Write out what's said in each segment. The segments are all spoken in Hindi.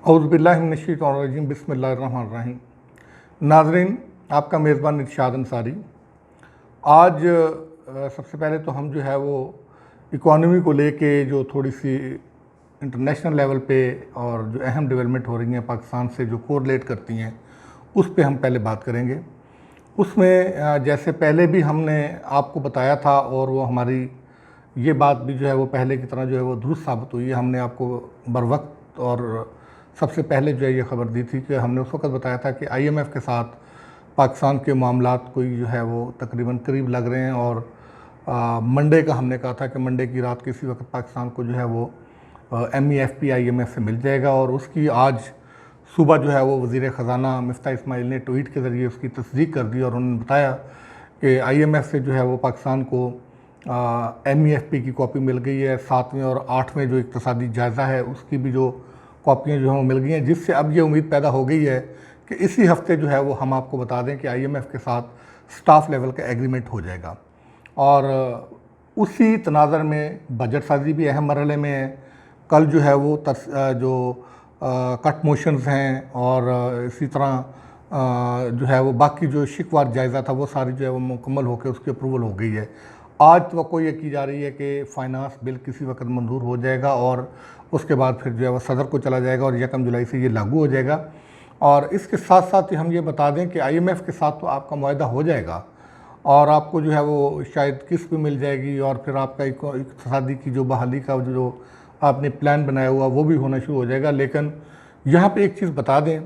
औज़ुबिल्लाहि मिनश्शैतानिर्रजीम बिस्मिल्लाहिर्रहमानिर्रहीम। नाज़रीन, आपका मेज़बान इरशाद अंसारी। आज सबसे पहले तो हम जो है वो इकॉनमी को लेके जो थोड़ी सी इंटरनेशनल लेवल पे और जो अहम डेवलपमेंट हो रही हैं पाकिस्तान से जो कोरिलेट करती हैं उस पे हम पहले बात करेंगे। उसमें जैसे पहले भी हमने आपको बताया था और वो हमारी ये बात भी जो है वो पहले की तरह जो है वो दुरुस्त साबित हुई है। हमने आपको बरवक्त और सबसे पहले जो है ये ख़बर दी थी कि हमने उस वक्त बताया था कि IMF के साथ पाकिस्तान के मामलात कोई जो है वो तकरीबन करीब लग रहे हैं और मंडे का हमने कहा था कि मंडे की रात किसी वक्त पाकिस्तान को जो है वो MEFP IMF से मिल जाएगा। और उसकी आज सुबह जो है वो वज़ीर ख़जाना मिफ्ता इस्माइल ने ट्वीट के ज़रिए उसकी तस्दीक कर दी और उन्होंने बताया कि IMF से जो है वो पाकिस्तान को MEFP की कॉपी मिल गई है। 7वें और 8वें जो इक़्तिसादी जायज़ा है उसकी भी जो कॉपियाँ जो हैं वो मिल गई हैं, जिससे अब ये उम्मीद पैदा हो गई है कि इसी हफ्ते जो है वो हम आपको बता दें कि IMF के साथ स्टाफ लेवल का एग्रीमेंट हो जाएगा। और उसी तनाज़र में बजट साजी भी अहम मरहले में है। कल जो है वो कट मोशंस हैं और इसी तरह जो है वो बाकी जो शिकवार जायज़ा था वो सारी जो है वो मुकम्मल होकर उसकी अप्रूवल हो गई है। आज तो ये की जा रही है कि फ़ाइनांस बिल किसी वक्त मंजूर हो जाएगा और उसके बाद फिर जो है वो सदर को चला जाएगा और 1 जुलाई से ये लागू हो जाएगा। और इसके साथ साथ ही हम ये बता दें कि IMF के साथ तो आपका मुआहदा हो जाएगा और आपको जो है वो शायद किस्त भी मिल जाएगी और फिर आपका इक़्तिसादी की जो बहाली का जो आपने प्लान बनाया हुआ वो भी होना शुरू हो जाएगा। लेकिन यहाँ पे एक चीज़ बता दें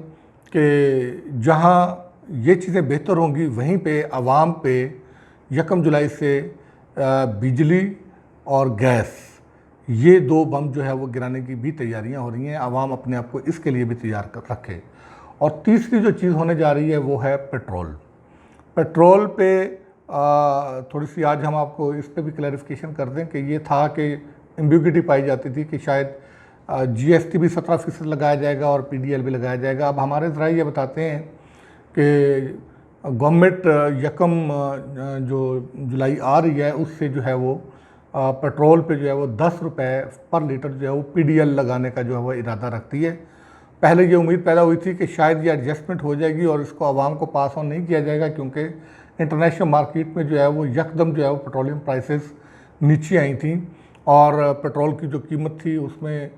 कि जहाँ ये चीज़ें बेहतर होंगी वहीं पे आवाम पे 1 जुलाई से बिजली और गैस ये 2 बम जो है वो गिराने की भी तैयारियां हो रही हैं। आवाम अपने आप को इसके लिए भी तैयार कर रखे। और तीसरी जो चीज़ होने जा रही है वो है पेट्रोल पे थोड़ी सी आज हम आपको इस पे भी क्लैरिफिकेशन कर दें कि ये था कि एम्बिग्युइटी पाई जाती थी कि शायद GST भी 17% लगाया जाएगा और PDL भी लगाया जाएगा। अब हमारे ज़रा ये बताते हैं कि गवर्नमेंट 1 जो जुलाई आ रही है उससे जो है वो पेट्रोल पे जो है वो 10 रुपये पर लीटर जो है वो PDL लगाने का जो है वो इरादा रखती है। पहले ये उम्मीद पैदा हुई थी कि शायद ये एडजस्टमेंट हो जाएगी और इसको आवाम को पास ऑन नहीं किया जाएगा क्योंकि इंटरनेशनल मार्केट में जो है वो यकदम जो है वो पेट्रोलियम प्राइसेस नीचे आई थी और पेट्रोल की जो कीमत थी उसमें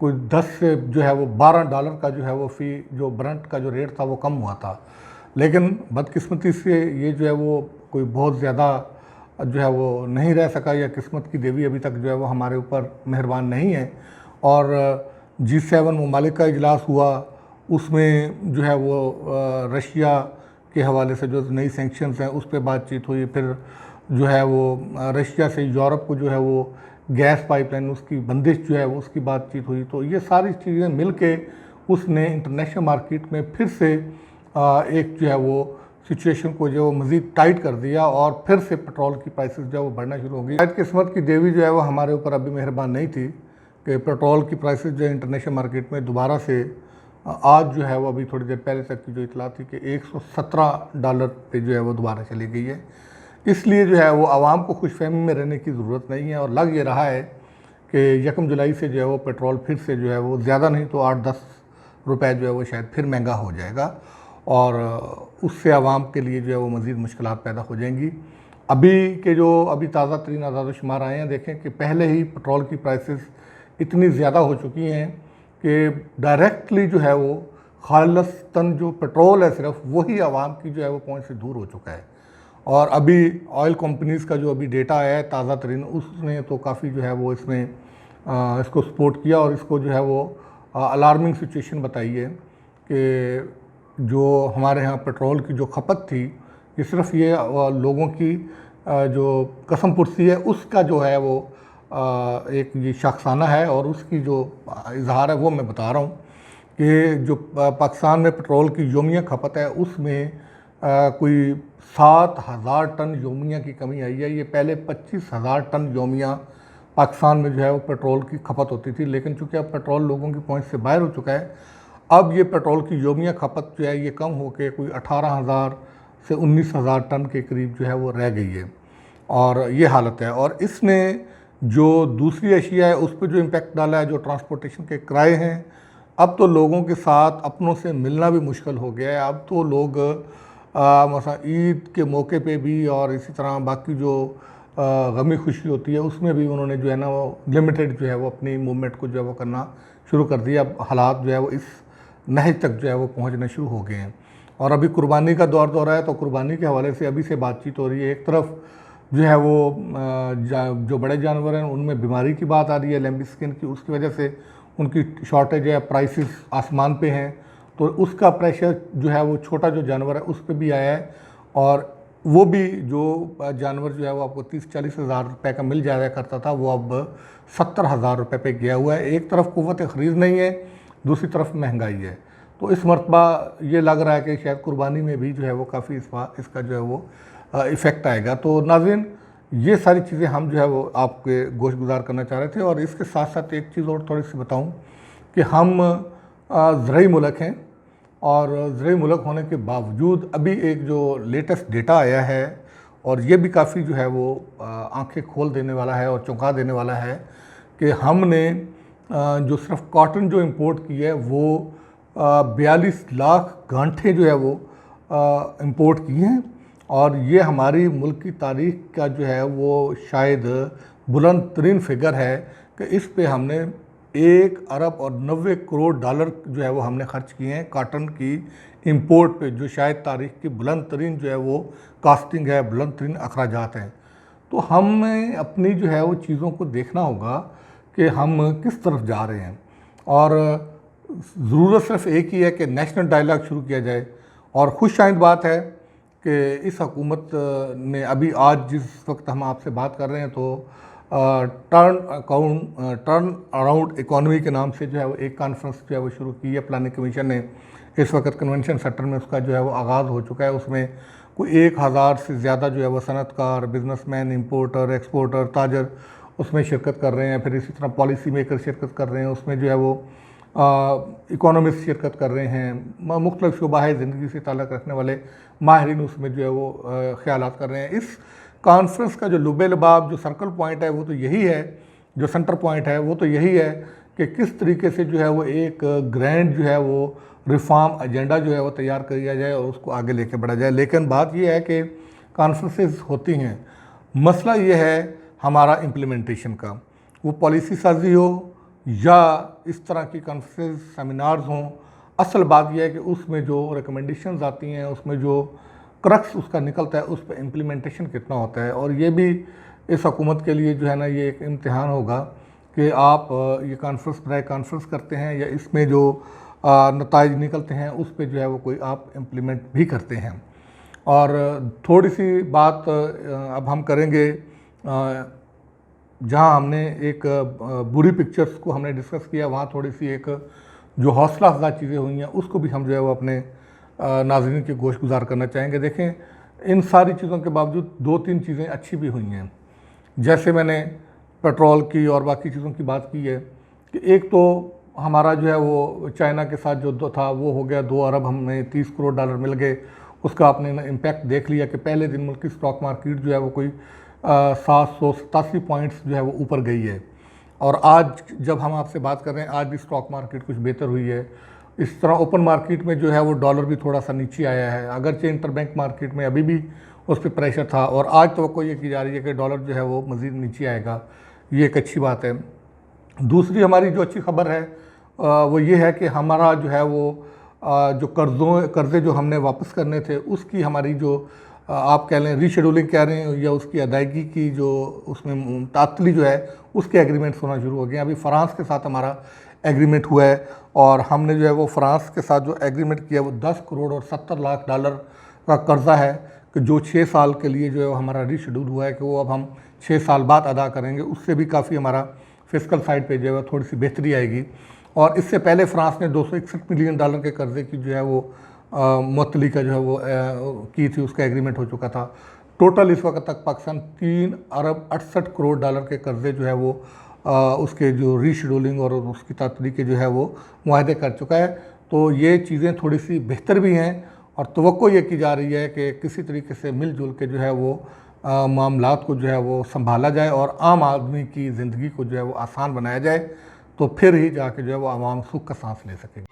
कोई 10 से जो है वो $12 का जो है वो फ़ी जो ब्रंट का जो रेट था वो कम हुआ था। लेकिन बदकिस्मती से ये जो है वो कोई बहुत ज़्यादा जो है वो नहीं रह सका या किस्मत की देवी अभी तक जो है वो हमारे ऊपर मेहरबान नहीं है। और G7 ममालिक का इजलास हुआ, उसमें जो है वो रशिया के हवाले से जो नई सेंक्शंस हैं उस पर बातचीत हुई। फिर जो है वो रशिया से यूरोप को जो है वो गैस पाइपलाइन उसकी बंदिश जो है वो उसकी बातचीत हुई। तो ये सारी चीज़ें मिल के उसने इंटरनेशनल मार्केट में फिर से एक जो है वो सिचुएशन को जो मज़ीद टाइट कर दिया और फिर से पेट्रोल की प्राइसेस जो है वो बढ़ना शुरू हो गई। शायद किस्मत की देवी जो है वो हमारे ऊपर अभी मेहरबान नहीं थी कि पेट्रोल की प्राइसेस जो है इंटरनेशनल मार्केट में दोबारा से आज जो है वो अभी थोड़ी देर पहले तक की जो इतला थी कि $117 पे जो है वो दोबारा चली गई है। इसलिए जो है वो आवाम को खुशफहमी में रहने की ज़रूरत नहीं है और लग ये रहा है कि 1 जुलाई से जो है वो पेट्रोल फिर से जो है वो ज़्यादा नहीं तो 8-10 रुपये जो है वो शायद फिर महंगा हो जाएगा और उससे आवाम के लिए जो है वो मज़ीद मुश्किलात पैदा हो जाएंगी। अभी ताज़ा तरीन आज़ाद शुमार आए हैं, देखें कि पहले ही पेट्रोल की प्राइसेस इतनी ज़्यादा हो चुकी हैं कि डायरेक्टली जो है वो खालिस्तन जो पेट्रोल है सिर्फ वही आवाम की जो है वो पहुंच से दूर हो चुका है। और अभी ऑयल कंपनीज़ का जो अभी डेटा है ताज़ा तरीन उसने तो काफ़ी जो है वो इसमें इसको सपोर्ट किया और इसको जो है वो अलार्मिंग सिचुएशन बताई है कि जो हमारे यहाँ पेट्रोल की जो खपत थी ये सिर्फ ये लोगों की जो कसम पुरसी है उसका जो है वो एक ये शख्साना है और उसकी जो इजहार है वो मैं बता रहा हूँ कि जो पाकिस्तान में पेट्रोल की योमिया खपत है उसमें कोई 7,000 टन योमिया की कमी आई है। ये पहले 25,000 टन योमिया पाकिस्तान में जो है वो पेट्रोल की खपत होती थी, लेकिन चूँकि अब पेट्रोल लोगों की पहुँच से बाहर हो चुका है, अब ये पेट्रोल की योमिया खपत जो है ये कम होकर कोई 18,000 से 19,000 टन के करीब जो है वो रह गई है और ये हालत है। और इसने जो दूसरी एशिया है उस पर जो इम्पेक्ट डाला है, जो ट्रांसपोर्टेशन के किराए हैं अब तो लोगों के साथ अपनों से मिलना भी मुश्किल हो गया है। अब तो लोग मसा ईद के मौके पे भी और इसी तरह बाकी जो गमी खुशी होती है उसमें भी उन्होंने जो है ना वो लिमिटेड जो है वो अपनी मूवमेंट को जो है वो करना शुरू कर दिया। अब हालात जो है वो इस नहज तक जो है वो पहुंचने शुरू हो गए हैं। और अभी कुर्बानी का दौर रहा है, तो कुर्बानी के हवाले से अभी से बातचीत हो रही है। एक तरफ जो है वो जो बड़े जानवर हैं उनमें बीमारी की बात आ रही है, लैम्बी स्किन की, उसकी वजह से उनकी शॉर्टेज है, प्राइसेस आसमान पे हैं, तो उसका प्रेशर जो है वो छोटा जो जानवर है उस पर भी आया है। और वो भी जो जानवर जो है वो आपको 30-40 हज़ार रुपये का मिल जाया करता था, वो अब 70,000 रुपये पे गया हुआ है। एक तरफ क़ुव्वत ख़रीद नहीं है, दूसरी तरफ महंगाई है। तो इस मरतबा ये लग रहा है कि शायद कुर्बानी में भी जो है वो काफ़ी इसका जो है वो इफ़ेक्ट आएगा। तो नाज़रीन, ये सारी चीज़ें हम जो है वो आपके गोश गुजार करना चाह रहे थे। और इसके साथ साथ एक चीज़ और थोड़ी सी बताऊं कि हम ज़रई मुल्क हैं, और ज़रई मुल्क होने के बावजूद अभी एक जो लेटेस्ट डेटा आया है, और ये भी काफ़ी जो है वो आंखें खोल देने वाला है और चौंका देने वाला है, कि हमने जो सिर्फ कॉटन जो इंपोर्ट की है वो 42 लाख गांठें जो है वो इंपोर्ट की हैं। और ये हमारी मुल्क की तारीख का जो है वो शायद बुलंद तरीन फिगर है कि इस पे हमने 1 अरब और 90 करोड़ डॉलर जो है वो हमने खर्च किए हैं कॉटन की इंपोर्ट पे, जो शायद तारीख की बुलंद तरीन जो है वो कास्टिंग है, बुलंद तरीन अखराजात हैं। तो हमें अपनी जो है वो चीज़ों को देखना होगा कि हम किस तरफ जा रहे हैं। और ज़रूरत सिर्फ एक ही है कि नेशनल डायलॉग शुरू किया जाए। और खुशाइंद बात है कि इस हुकूमत ने अभी आज जिस वक्त हम आपसे बात कर रहे हैं, तो टर्न अराउंड इकॉनमी के नाम से जो है वो एक कॉन्फ्रेंस जो है वो शुरू की है प्लानिंग कमीशन ने। इस वक्त कन्वेंशन सेंटर में उसका जो है वो आगाज़ हो चुका है। उसमें कोई 1000 से ज़्यादा जो है वो सनतकार, बिजनेसमैन, इंपोर्टर, एक्सपोर्टर, ताजर उसमें शिरकत कर रहे हैं। फिर इसी तरह पॉलिसी मेकर शिरकत कर रहे हैं, उसमें जो है वो इकोनॉमिस्ट शिरकत कर रहे हैं, मुख्तलिफ शुबाह ज़िंदगी से ताल्लुक़ रखने वाले माहिरीन उसमें जो है वो ख़यालात कर रहे हैं। इस कॉन्फ्रेंस का जो लुबे लबाब जो सर्कल पॉइंट है वो तो यही है, जो सेंटर पॉइंट है वो तो यही है कि किस तरीके से जो है वो एक ग्रैंड जो है वो रिफॉर्म एजेंडा जो है वो तैयार किया जाए और उसको आगे लेके बढ़ा जाए। लेकिन बात यह है कि कॉन्फ्रेंसेस होती हैं, मसला ये है हमारा इम्प्लीमेंटेशन का, वो पॉलिसी साजी हो या इस तरह की कॉन्फ्रेंस सेमिनार्स हों। असल बात यह है कि उसमें जो रिकमेंडेशंस आती हैं, उसमें जो क्रक्स उसका निकलता है, उस पर इम्प्लीमेंटेशन कितना होता है। और ये भी इस हुकूमत के लिए जो है ना ये एक इम्तिहान होगा कि आप ये कॉन्फ्रेंस बराए कॉन्फ्रेंस करते हैं या इसमें जो नताइज निकलते हैं उस पर जो है वो कोई आप इम्प्लीमेंट भी करते हैं। और थोड़ी सी बात अब हम करेंगे जहां हमने एक बुरी पिक्चर्स को हमने डिस्कस किया, वहाँ थोड़ी सी एक जो हौसला अफजा चीज़ें हुई हैं उसको भी हम जो है वो अपने नाज़रीन के गोश गुजार करना चाहेंगे। देखें, इन सारी चीज़ों के बावजूद 2-3 चीज़ें अच्छी भी हुई हैं। जैसे मैंने पेट्रोल की और बाकी चीज़ों की बात की है कि एक तो हमारा जो है वो चाइना के साथ जो था वो हो गया 2 अरब, हमें 30 करोड़ डॉलर मिल गए। उसका आपने इम्पैक्ट देख लिया कि पहले दिन मुल्क की स्टॉक मार्केट जो है वो कोई 787 पॉइंट्स जो है वो ऊपर गई है। और आज जब हम आपसे बात कर रहे हैं आज भी स्टॉक मार्केट कुछ बेहतर हुई है। इस तरह ओपन मार्केट में जो है वो डॉलर भी थोड़ा सा नीचे आया है, अगरचे इंटरबैंक मार्केट में अभी भी उस पर प्रेशर था। और आज तो ये की जा रही है कि डॉलर जो है वो मज़ीद नीचे आएगा, ये एक अच्छी बात है। दूसरी हमारी जो अच्छी खबर है वो ये है कि हमारा जो है वो जो कर्ज़े जो हमने वापस करने थे उसकी हमारी जो आप कह लें रीशेड्यूलिंग कह रहे हैं या उसकी अदायगी की जो उसमें तातली जो है उसके एग्रीमेंट्स होना शुरू हो गए। अभी फ़्रांस के साथ हमारा एग्रीमेंट हुआ है और हमने जो है वो फ़्रांस के साथ जो एग्रीमेंट किया वो 10 करोड़ और 70 लाख डॉलर का कर्ज़ा है कि जो 6 साल के लिए जो है हमारा रीशेड्यूल हुआ है कि वो अब हम 6 साल बाद अदा करेंगे। उससे भी काफ़ी हमारा फिस्कल साइड पे जो है थोड़ी सी बेहतरी आएगी। और इससे पहले फ्रांस ने 261 मिलियन डॉलर के कर्ज़े की जो है वो मुअत्तली का जो है वो की थी, उसका एग्रीमेंट हो चुका था। टोटल इस वक्त तक पाकिस्तान 3 अरब 68 करोड़ डॉलर के कर्ज़े जो है वो उसके जो रीशेड्यूलिंग और उसकी तातली के जो है वो मुआहदे कर चुका है। तो ये चीज़ें थोड़ी सी बेहतर भी हैं और तवक्को ये की जा रही है कि किसी तरीके से मिलजुल के जो है वो मामलात को जो है वो संभाला जाए और आम आदमी की ज़िंदगी को जो है वो आसान बनाया जाए। तो फिर ही जाके जो है वो आवाम सुख का सांस ले सकेगी।